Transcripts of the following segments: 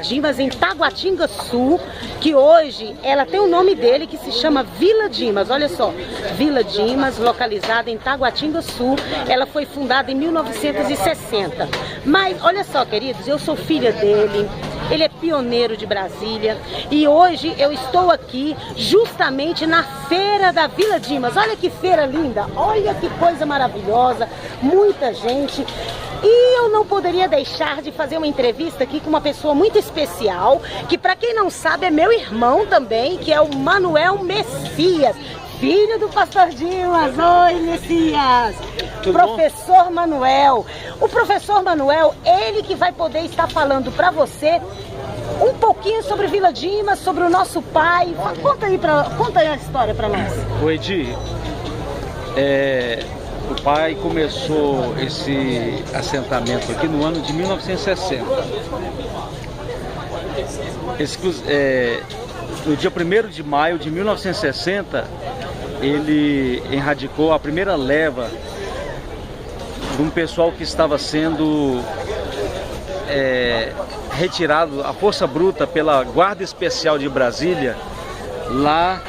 Dimas em Taguatinga-Sul, que hoje ela tem o nome dele, que se chama Vila Dimas. Olha só, Vila Dimas, localizada em Taguatinga-Sul. Ela foi fundada em 1960. Mas olha só, queridos, eu sou filha dele. Ele é pioneiro de Brasília e hoje eu estou aqui justamente na feira da Vila Dimas. Olha que feira linda, olha que coisa maravilhosa, muita gente. E eu não poderia deixar de fazer uma entrevista aqui com uma pessoa muito especial, que para quem não sabe é meu irmão também, que é o Manuel Messias, filho do pastor Dimas. Oi, Messias! Tudo professor bom? Manuel. O professor Manuel, ele que vai poder estar falando para você um pouquinho sobre Vila Dimas, sobre o nosso pai. Conta aí a história para nós. O Edi, o pai começou esse assentamento aqui no ano de 1960. No dia 1º de maio de 1960, ele erradicou a primeira leva de um pessoal que estava sendo retirado à força bruta pela Guarda Especial de Brasília, lá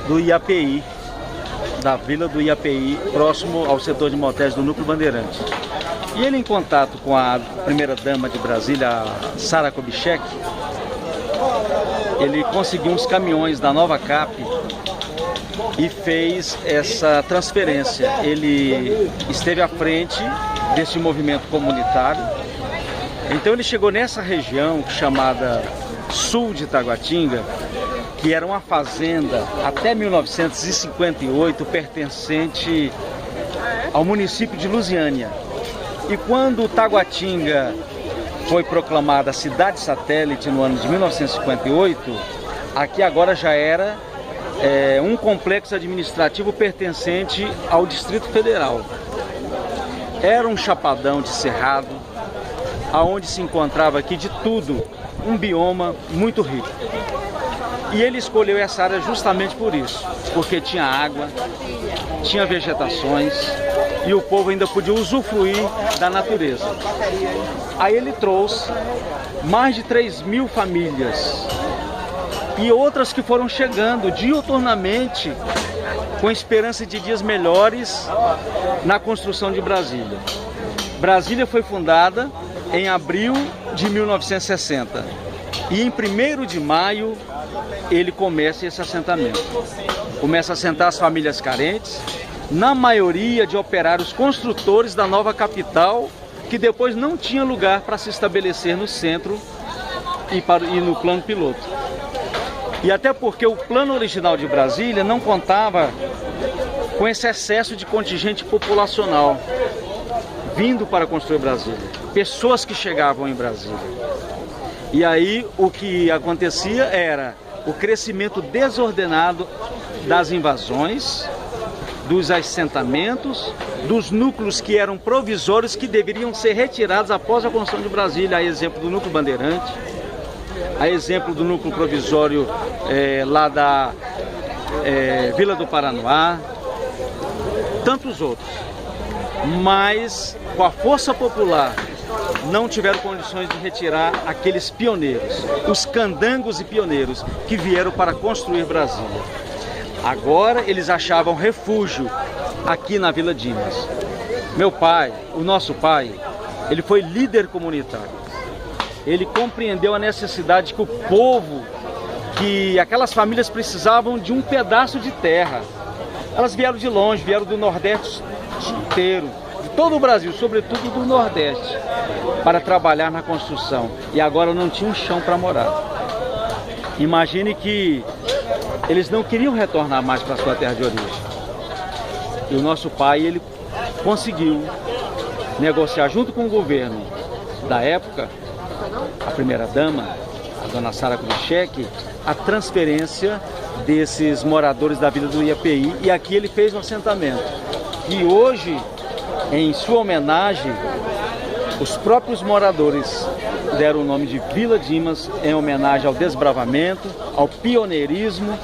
do IAPI, da vila do IAPI, próximo ao setor de motéis do Núcleo Bandeirante. E ele, em contato com a primeira-dama de Brasília, a Sara Kubitschek, ele conseguiu uns caminhões da Nova Cap e fez essa transferência. Ele esteve à frente desse movimento comunitário. Então ele chegou nessa região chamada Sul de Taguatinga, que era uma fazenda até 1958 pertencente ao município de Lusiânia. E quando Taguatinga foi proclamada cidade satélite no ano de 1958, aqui agora já era um complexo administrativo pertencente ao Distrito Federal. Era um chapadão de cerrado, aonde se encontrava aqui de tudo, um bioma muito rico. E ele escolheu essa área justamente por isso, porque tinha água, tinha vegetações e o povo ainda podia usufruir da natureza. Aí ele trouxe mais de 3.000 famílias e outras que foram chegando diuturnamente com esperança de dias melhores na construção de Brasília. Brasília foi fundada em abril de 1960 e em 1º de maio ele começa esse assentamento. Começa a assentar as famílias carentes, na maioria de operários construtores da nova capital, que depois não tinha lugar para se estabelecer no centro e no plano piloto. E até porque o plano original de Brasília não contava com esse excesso de contingente populacional vindo para construir Brasília, pessoas que chegavam em Brasília. E aí o que acontecia era o crescimento desordenado das invasões, dos assentamentos, dos núcleos que eram provisórios que deveriam ser retirados após a construção de Brasília, a exemplo do Núcleo Bandeirante, a exemplo do núcleo provisório lá da Vila do Paranoá, tantos outros. Mas com a força popular não tiveram condições de retirar aqueles pioneiros, os candangos e pioneiros que vieram para construir Brasília. Agora eles achavam refúgio aqui na Vila Dimas. Meu pai, o nosso pai, ele foi líder comunitário. Ele compreendeu a necessidade que o povo, que aquelas famílias precisavam de um pedaço de terra. Elas vieram de longe, vieram do Nordeste inteiro, de todo o Brasil, sobretudo do Nordeste, para trabalhar na construção. E agora não tinha um chão para morar. Imagine que eles não queriam retornar mais para a sua terra de origem. E o nosso pai, ele conseguiu negociar junto com o governo da época, a primeira-dama, a dona Sara Kubitschek, a transferência desses moradores da vila do IAPI. E aqui ele fez um assentamento. E hoje, em sua homenagem, os próprios moradores deram o nome de Vila Dimas em homenagem ao desbravamento, ao pioneirismo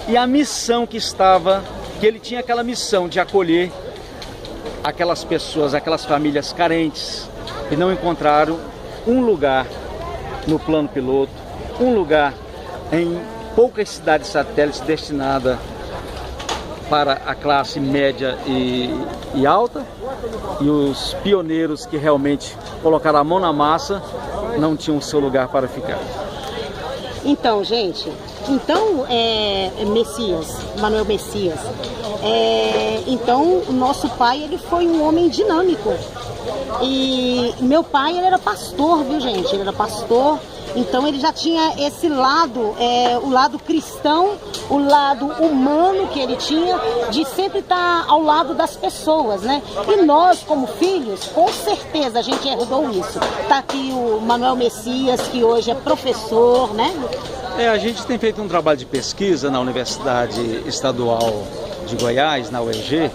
e à missão que ele tinha aquela missão de acolher aquelas pessoas, aquelas famílias carentes que não encontraram um lugar no plano piloto, um lugar em poucas cidades satélites destinada para a classe média e alta, e os pioneiros que realmente colocaram a mão na massa não tinham seu lugar para ficar. Então, gente, Manuel Messias, então o nosso pai, ele foi um homem dinâmico. E meu pai, ele era pastor, viu, gente? Ele era pastor, então ele já tinha esse lado, o lado cristão, o lado humano que ele tinha, de sempre estar ao lado das pessoas, né? E nós, como filhos, com certeza a gente herdou isso. Tá aqui o Manuel Messias, que hoje é professor, né? A gente tem feito um trabalho de pesquisa na Universidade Estadual de Goiás, na UEG,